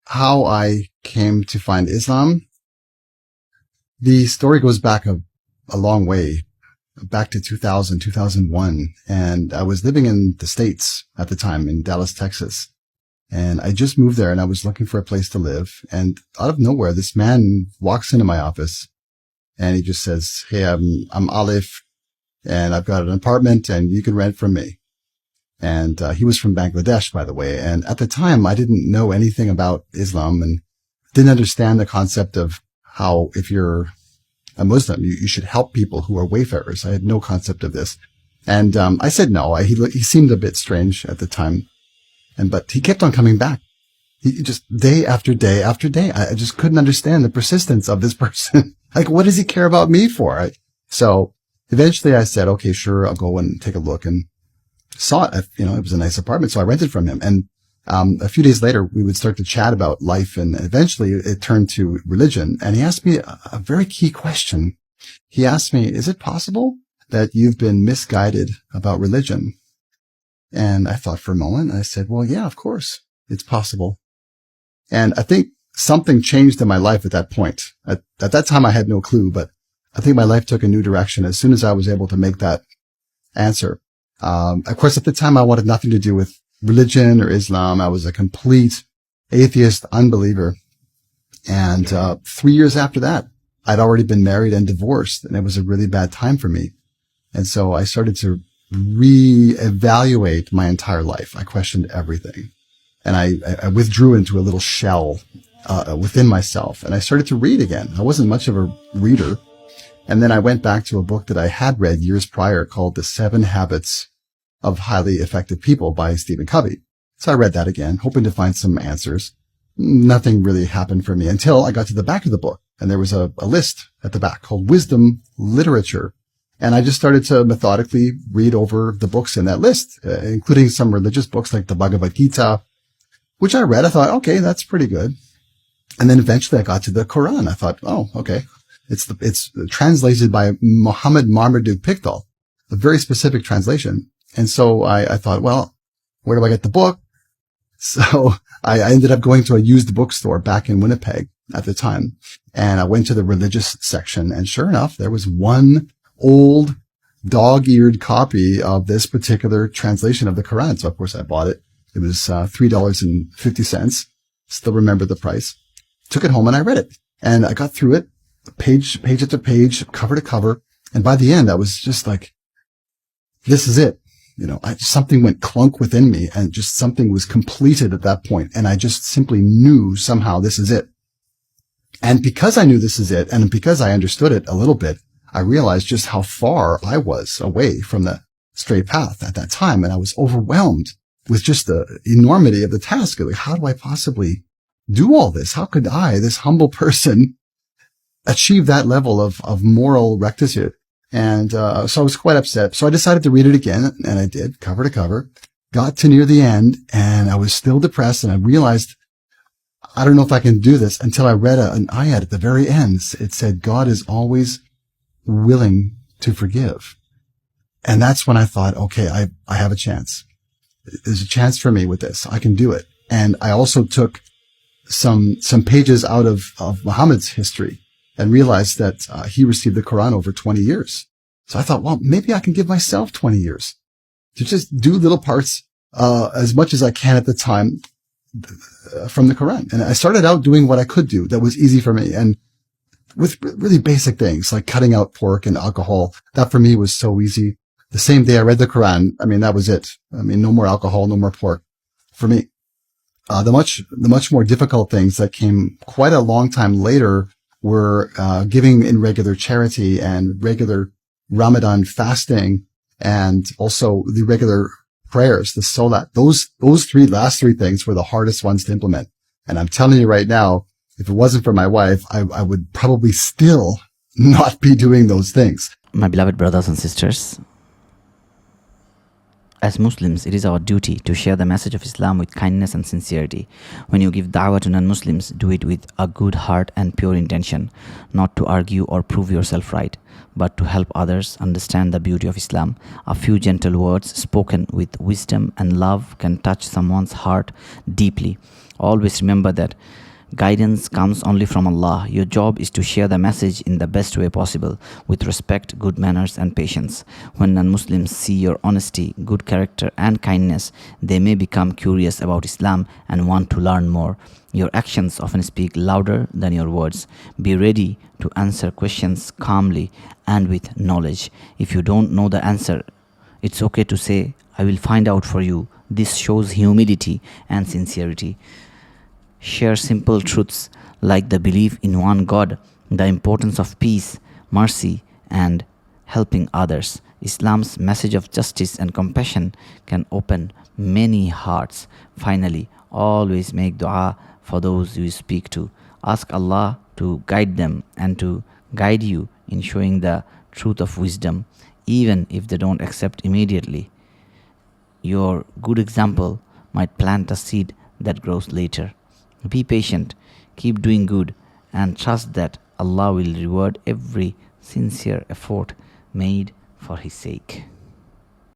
how I came to find Islam, the story goes back a long way, back to 2000, 2001. And I was living in the States at the time in Dallas, Texas. And I just moved there and I was looking for a place to live. And out of nowhere, this man walks into my office and he just says, "Hey, I'm Alif and I've got an apartment and you can rent from me." And he was from Bangladesh, by the way. And at the time, I didn't know anything about Islam and didn't understand the concept of how if you're a Muslim, you should help people who are wayfarers. I had no concept of this. And I said no. He seemed a bit strange at the time. But he kept on coming back. He just day after day after day. I just couldn't understand the persistence of this person. Like, what does he care about me for? So eventually I said, okay, sure, I'll go and take a look, and saw it. It was a nice apartment. So I rented from him. And a few days later, we would start to chat about life, and eventually it turned to religion. And he asked me a very key question. He asked me, is it possible that you've been misguided about religion? And I thought for a moment, and I said, well, yeah, of course, it's possible. And I think something changed in my life at that point. At that time, I had no clue, but I think my life took a new direction as soon as I was able to make that answer. Of course, at the time, I wanted nothing to do with religion or Islam. I was a complete atheist unbeliever. And 3 years after that, I'd already been married and divorced, and it was a really bad time for me. And so I started to reevaluate my entire life. I questioned everything. And I withdrew into a little shell within myself. And I started to read again. I wasn't much of a reader. And then I went back to a book that I had read years prior called The 7 Habits of Highly Effective People by Stephen Covey. So I read that again, hoping to find some answers. Nothing really happened for me until I got to the back of the book. And there was a list at the back called Wisdom Literature. And I just started to methodically read over the books in that list, including some religious books like the Bhagavad Gita, which I read. I thought, okay, that's pretty good. And then eventually I got to the Quran. I thought, oh, okay. It's translated by Muhammad Marmaduke Pickthall, a very specific translation. And so I thought, well, where do I get the book? So I ended up going to a used bookstore back in Winnipeg at the time. And I went to the religious section. And sure enough, there was one old dog-eared copy of this particular translation of the Quran. So of course I bought it. It was $3.50. Still remember the price. Took it home and I read it. And I got through it, page after page, cover to cover. And by the end, I was just like, this is it. Something went clunk within me, and just something was completed at that point. And I just simply knew somehow this is it. And because I knew this is it, and because I understood it a little bit, I realized just how far I was away from the straight path at that time. And I was overwhelmed with just the enormity of the task. Like, how do I possibly do all this? How could I, this humble person, achieve that level of moral rectitude? And so I was quite upset. So I decided to read it again, and I did, cover to cover. Got to near the end, and I was still depressed, and I realized, I don't know if I can do this, until I read an ayat at the very end. It said, God is always willing to forgive. And that's when I thought, okay, I have a chance. There's a chance for me with this. I can do it. And I also took some pages out of Muhammad's history and realized that he received the Quran over 20 years. So I thought, well, maybe I can give myself 20 years to just do little parts as much as I can at the time from the Quran. And I started out doing what I could do that was easy for me, and with really basic things like cutting out pork and alcohol. That for me was so easy. The same day I read the Quran, that was it. No more alcohol, no more pork for me. The much more difficult things that came quite a long time later were giving in regular charity and regular Ramadan fasting, and also the regular prayers, the salat. Those last three things were the hardest ones to implement. And I'm telling you right now, if it wasn't for my wife, I would probably still not be doing those things. My beloved brothers and sisters, as Muslims, it is our duty to share the message of Islam with kindness and sincerity. When you give dawah to non-Muslims, do it with a good heart and pure intention, not to argue or prove yourself right, but to help others understand the beauty of Islam. A few gentle words spoken with wisdom and love can touch someone's heart deeply. Always remember that guidance comes only from Allah. Your job is to share the message in the best way possible, with respect, good manners, and patience. When non Muslims see your honesty, good character, and kindness, they may become curious about Islam and want to learn more. Your actions often speak louder than your words. Be ready to answer questions calmly and with knowledge. If you don't know the answer, it's okay to say, I will find out for you. This shows humility and sincerity. Share simple truths like the belief in one God, the importance of peace, mercy, and helping others. Islam's message of justice and compassion can open many hearts. Finally, always make dua for those you speak to. Ask Allah to guide them and to guide you in showing the truth of wisdom, even if they don't accept immediately. Your good example might plant a seed that grows later. Be patient, keep doing good, and trust that Allah will reward every sincere effort made for His sake.